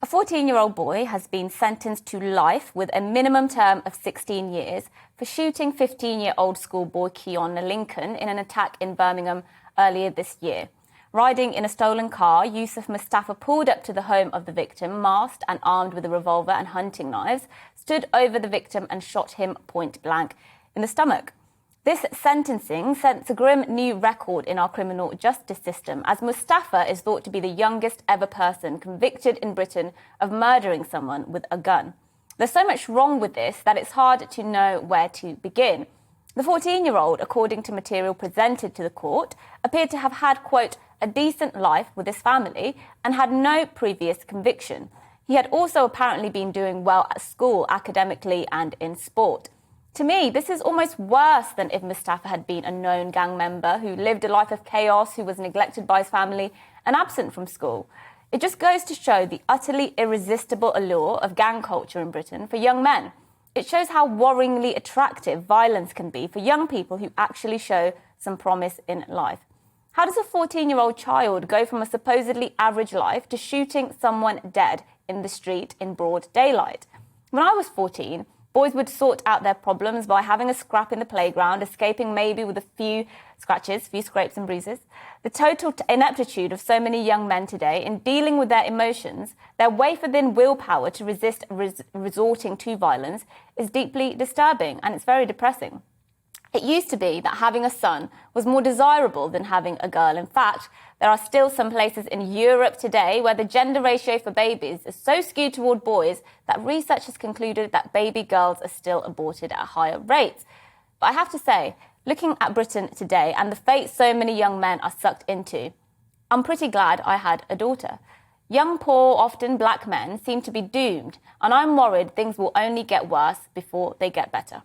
A 14-year-old boy has been sentenced to life with a minimum term of 16 years for shooting 15-year-old schoolboy Keon Lincoln in an attack in Birmingham earlier this year. Riding in a stolen car, Yusuf Mustafa pulled up to the home of the victim, masked and armed with a revolver and hunting knives, stood over the victim and shot him point blank in the stomach. This sentencing sets a grim new record in our criminal justice system, as Mustafa is thought to be the youngest ever person convicted in Britain of murdering someone with a gun. There's so much wrong with this that it's hard to know where to begin. The 14-year-old, according to material presented to the court, appeared to have had, quote, a decent life with his family and had no previous conviction. He had also apparently been doing well at school, academically and in sport. To me, this is almost worse than if Mustafa had been a known gang member who lived a life of chaos, who was neglected by his family and absent from school. It just goes to show the utterly irresistible allure of gang culture in Britain for young men. It shows how worryingly attractive violence can be for young people who actually show some promise in life. How does a 14-year-old child go from a supposedly average life to shooting someone dead in the street in broad daylight? When I was 14, boys would sort out their problems by having a scrap in the playground, escaping maybe with a few scratches, few scrapes and bruises. The total ineptitude of so many young men today in dealing with their emotions, their wafer-thin willpower to resist resorting to violence, is deeply disturbing, and it's very depressing. It used to be that having a son was more desirable than having a girl. In fact, there are still some places in Europe today where the gender ratio for babies is so skewed toward boys that research has concluded that baby girls are still aborted at higher rates. But I have to say, looking at Britain today and the fate so many young men are sucked into, I'm pretty glad I had a daughter. Young, poor, often black men seem to be doomed, and I'm worried things will only get worse before they get better.